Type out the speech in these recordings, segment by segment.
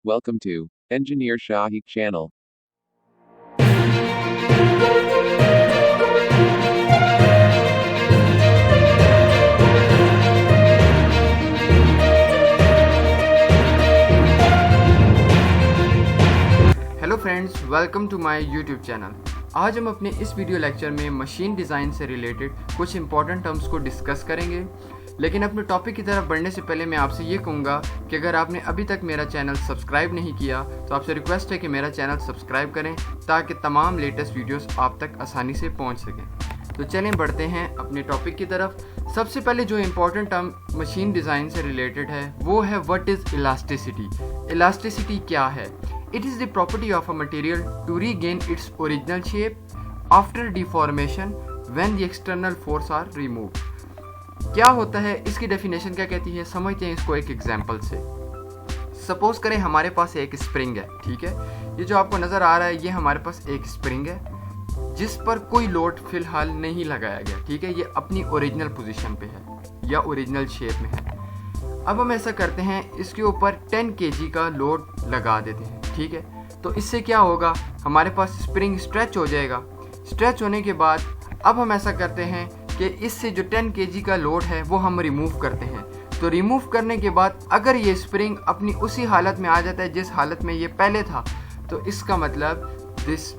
Welcome to Engineer Shahi channel. Hello friends, welcome to my YouTube channel. आज हम अपने इस वीडियो लेक्चर में मशीन डिज़ाइन से रिलेटेड कुछ इंपॉर्टेंट टर्म्स को डिस्कस करेंगे। लेकिन अपने टॉपिक की तरफ बढ़ने से पहले मैं आपसे ये कहूँगा कि अगर आपने अभी तक मेरा चैनल सब्सक्राइब नहीं किया तो आपसे रिक्वेस्ट है कि मेरा चैनल सब्सक्राइब करें ताकि तमाम लेटेस्ट वीडियोस आप तक आसानी से पहुँच सकें। तो चलें बढ़ते हैं अपने टॉपिक की तरफ। सबसे पहले जो इम्पोर्टेंट टर्म मशीन डिज़ाइन से रिलेटेड है वो है व्हाट इज़ इलास्टिसिटी। इलास्टिसिटी क्या है? It is the property of a material to regain its original shape after deformation when the external force are removed। क्या होता है, इसकी डेफिनेशन क्या कहती है, समझते हैं इसको एक एग्जांपल से। सपोज करें हमारे पास एक स्प्रिंग है, ठीक है। ये जो आपको नज़र आ रहा है ये हमारे पास एक स्प्रिंग है जिस पर कोई लोड फिलहाल नहीं लगाया गया, ठीक है। ये अपनी ओरिजिनल पोजीशन पे है या ओरिजिनल शेप में है। अब हम ऐसा करते हैं, इसके ऊपर 10 kg का लोड लगा देते हैं, ठीक है। तो इससे क्या होगा, हमारे पास स्प्रिंग स्ट्रेच हो जाएगा। स्ट्रेच होने के बाद अब हम ऐसा करते हैं कि इससे जो 10 kg का लोड है वो हम रिमूव करते हैं। तो रिमूव करने के बाद अगर ये स्प्रिंग अपनी उसी हालत में आ जाता है जिस हालत में ये पहले था, तो इसका मतलब this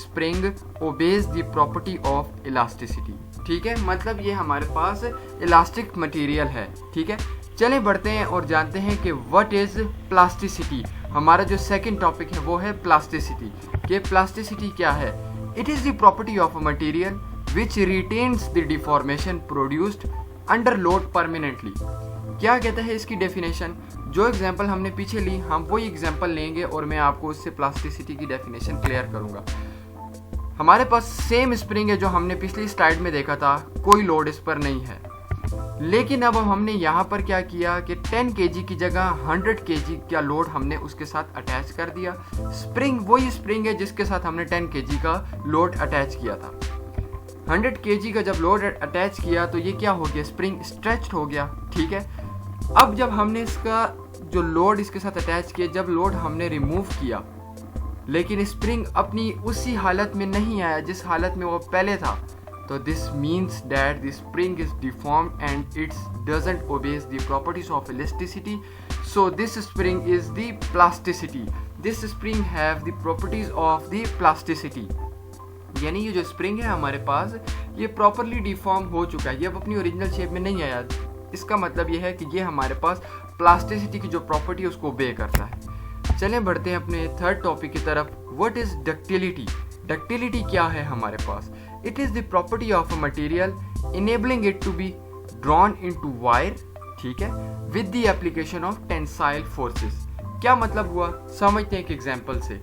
spring obeys the property of elasticity, ठीक है। मतलब ये हमारे पास इलास्टिक मटेरियल है, ठीक है। चलें बढ़ते हैं और जानते हैं कि व्हाट इज़ प्लास्टिसिटी। हमारा जो सेकंड टॉपिक है वो है प्लास्टिसिटी। कि प्लास्टिसिटी क्या है? It is the property of a material which retains the deformation produced under load permanently. क्या कहता है इसकी डेफिनेशन? जो एग्जांपल हमने पीछे ली हम वही एग्जांपल लेंगे और मैं आपको उससे प्लास्टिसिटी की डेफिनेशन क्लियर करूंगा। हमारे पास सेम स्प्रिंग है जो हमने पिछली स्लाइड में देखा था, कोई लोड इस पर नहीं है। लेकिन अब हमने यहाँ पर क्या किया कि 10 kg की जगह 100 kg का लोड हमने उसके साथ अटैच कर दिया। स्प्रिंग वही स्प्रिंग है जिसके साथ हमने 10 kg का लोड अटैच किया था। 100 kg का जब लोड अटैच किया तो ये क्या हो गया, स्प्रिंग स्ट्रेच्ड हो गया, ठीक है। अब जब हमने इसका जो लोड इसके साथ अटैच किया, जब लोड हमने रिमूव किया लेकिन स्प्रिंग अपनी उसी हालत में नहीं आया जिस हालत में वो पहले था, तो this means that the spring is deformed and it doesn't obey the properties of elasticity. So this spring is the plasticity. This spring have the properties of the plasticity. यानी ये जो स्प्रिंग है हमारे पास ये प्रॉपरली डिफॉर्म हो चुका है, ये अब अपनी ओरिजिनल शेप में नहीं आया। इसका मतलब ये है कि ये हमारे पास प्लास्टिसिटी की जो प्रॉपर्टी है उसको ओबे करता है। चलें बढ़ते हैं अपने थर्ड टॉपिक की तरफ। What is ductility? डक्टिलिटी क्या है हमारे पास? It is the property of a material enabling it to be drawn into wire, ठीक है, with the application of tensile forces। क्या मतलब हुआ, समझते हैं एक एग्जांपल से।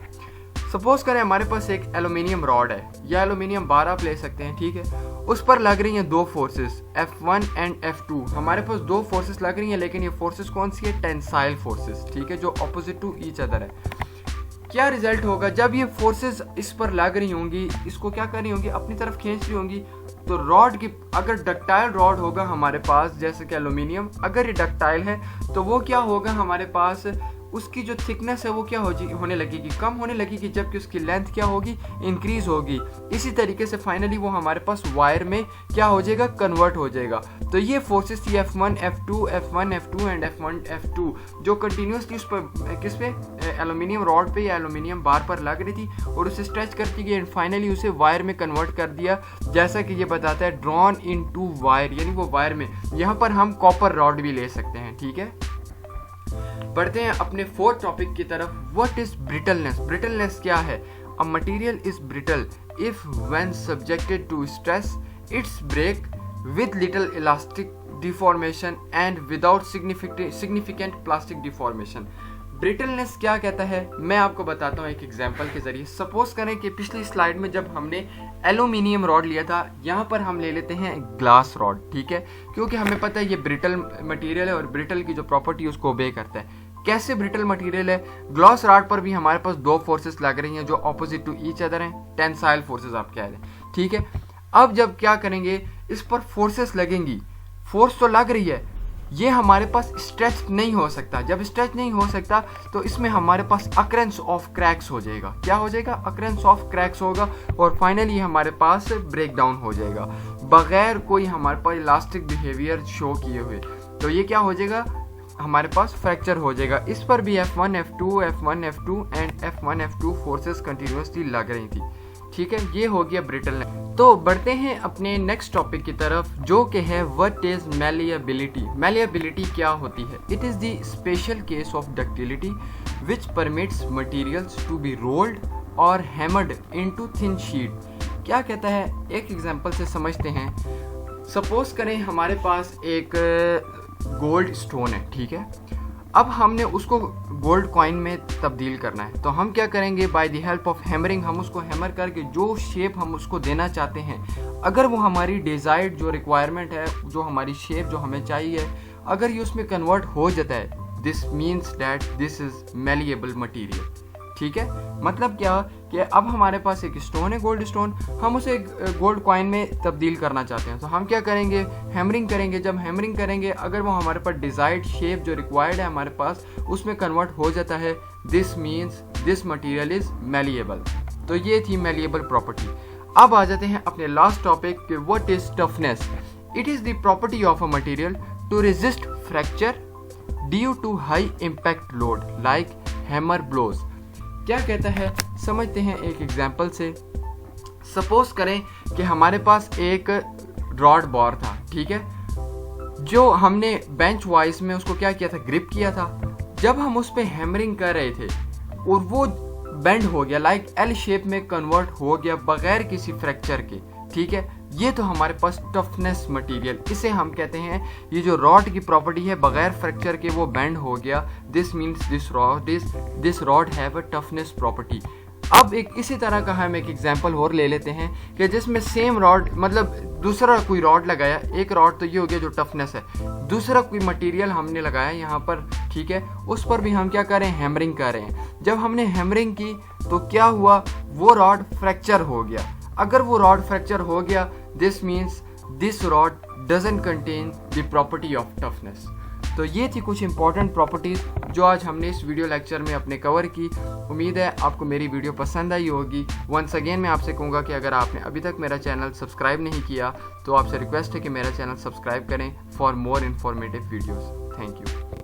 सपोज करें हमारे पास एक एल्यूमिनियम रॉड है या एल्यूमिनियम बार आप ले सकते हैं, ठीक है। उस पर लग रही हैं दो फोर्सेस F1 एंड F2। हमारे पास दो फोर्सेस लग रही हैं लेकिन ये फोर्सेस कौन सी है? टेंसाइल फोर्सेस, ठीक है, जो ऑपोजिट टू ईच अदर है। क्या रिजल्ट होगा जब ये फोर्सेस इस पर लग रही होंगी, इसको क्या कर रही होंगी, अपनी तरफ खींच रही होंगी। तो रॉड की अगर डक्टाइल रॉड होगा हमारे पास, जैसे कि एल्यूमिनियम, अगर ये डक्टाइल है तो वो क्या होगा हमारे पास, उसकी जो थिकनेस है वो क्या होने लगेगी, कम होने लगेगी, जबकि उसकी लेंथ क्या होगी, इंक्रीज होगी। इसी तरीके से फाइनली वो हमारे पास वायर में क्या हो जाएगा, कन्वर्ट हो जाएगा। तो ये फोर्सेस थी F1 F2 and F1 F2 जो कंटिन्यूसली उस पर किस पे, एल्यूमिनियम रॉड पे या एल्यूमिनियम बार पर लग रही थी और उसे स्ट्रेच करती गई एंड फाइनली उसे वायर में कन्वर्ट कर दिया, जैसा कि ये बताता है ड्रॉन इनटू वायर, यानी वो वायर में। यहाँ पर हम कॉपर रॉड भी ले सकते हैं, ठीक है। बढ़ते हैं अपने फोर्थ टॉपिक की तरफ। What is brittleness? ब्रिटलनेस क्या है? A material is brittle if when subjected to stress it's break with little elastic deformation and without significant plastic deformation. Brittleness क्या कहता है मैं आपको बताता हूँ एक एग्जांपल के जरिए। सपोज करें कि पिछली स्लाइड में जब हमने एल्यूमिनियम रॉड लिया था, यहाँ पर हम ले लेते हैं ग्लास रॉड, ठीक है, क्योंकि हमें पता है ये ब्रिटल मटेरियल है और ब्रिटल की जो प्रॉपर्टी है उसको ओबे करता है। कैसे ब्रिटल मटेरियल है? ग्लास रॉड पर भी हमारे पास दो फोर्सेस लग रही हैं जो ऑपोजिट टू ईच अदर हैं, टेंसाइल फोर्सेस आप कह रहे हैं, ठीक है। अब जब क्या करेंगे, इस पर फोर्सेस लगेंगी, फोर्स तो लग रही है ये हमारे पास स्ट्रेच नहीं हो सकता। जब स्ट्रेच नहीं हो सकता तो इसमें हमारे पास अकरेंस ऑफ क्रैक्स हो जाएगा। क्या हो जाएगा? अकरेंस ऑफ क्रैक्स होगा और फाइनली हमारे पास ब्रेक डाउन हो जाएगा बगैर कोई हमारे पास इलास्टिक बिहेवियर शो किए हुए। तो ये क्या हो जाएगा? हमारे पास फ्रैक्चर हो जाएगा। इस पर भी F1 F2 and F1 F2 forces continuously लग रही थी। ठीक है, ये हो गया ब्रिटलनेस। तो बढ़ते हैं अपने नेक्स्ट टॉपिक की तरफ, जो कि है व्हाट इज मैलिएबिलिटी। मैलिएबिलिटी क्या होती है? It is the special case of ductility which permits materials to be rolled और हैमर्ड इनटू थिन शीट। क्या कहता है? एक एग्जांपल से समझते हैं। सपोज करें हमारे पास एक गोल्ड स्टोन है, ठीक है। अब हमने उसको गोल्ड कॉइन में तब्दील करना है, तो हम क्या करेंगे? By the help of hammering हम उसको हैमर करके जो शेप हम उसको देना चाहते हैं, अगर वो हमारी डिज़ायर्ड जो रिक्वायरमेंट है, जो हमारी शेप जो हमें चाहिए, अगर ये उसमें कन्वर्ट हो जाता है, this means that this is malleable material. ठीक है, मतलब क्या कि अब हमारे पास एक स्टोन है, गोल्ड स्टोन, हम उसे गोल्ड कॉइन में तब्दील करना चाहते हैं, तो हम क्या करेंगे? हैमरिंग करेंगे। जब हैमरिंग करेंगे, अगर वो हमारे पास डिज़ायर्ड शेप जो रिक्वायर्ड है हमारे पास उसमें कन्वर्ट हो जाता है, this means this material is malleable. तो ये थी मैलिएबल प्रॉपर्टी। अब आ जाते हैं अपने लास्ट टॉपिक कि what is toughness. It is the property of a material to resist fracture due to high impact load like hammer blows. क्या कहता है? समझते हैं एक एग्जांपल से। सपोज करें कि हमारे पास एक रॉड बार था, ठीक है, जो हमने बेंच वाइज में उसको क्या किया था? ग्रिप किया था। जब हम उस पर हैमरिंग कर रहे थे और वो बेंड हो गया, लाइक एल शेप में कन्वर्ट हो गया बगैर किसी फ्रैक्चर के। ठीक है, ये तो हमारे पास टफनेस मटेरियल, इसे हम कहते हैं, ये जो रॉड की प्रॉपर्टी है बगैर फ्रैक्चर के वो बेंड हो गया, this means this rod have a toughness property. अब एक इसी तरह का हम एक एग्जांपल और ले लेते हैं कि जिसमें सेम रॉड, मतलब दूसरा कोई रॉड लगाया, एक रॉड तो ये हो गया जो टफनेस है, दूसरा कोई मटेरियल हमने लगाया यहाँ पर, ठीक है, उस पर भी हम क्या कर रहे हैं? हैमरिंग कर रहे हैं। जब हमने हैमरिंग की तो क्या हुआ? वो रॉड फ्रैक्चर हो गया। अगर वो रॉड फ्रैक्चर हो गया, this means this rod doesn't contain the property of toughness. तो ये थी कुछ इंपॉर्टेंट प्रॉपर्टीज़ जो आज हमने इस वीडियो लेक्चर में अपने कवर की। उम्मीद है आपको मेरी वीडियो पसंद आई होगी। वंस अगेन मैं आपसे कहूँगा कि अगर आपने अभी तक मेरा चैनल सब्सक्राइब नहीं किया तो आपसे रिक्वेस्ट है कि मेरा चैनल सब्सक्राइब करें for more informative videos. Thank you.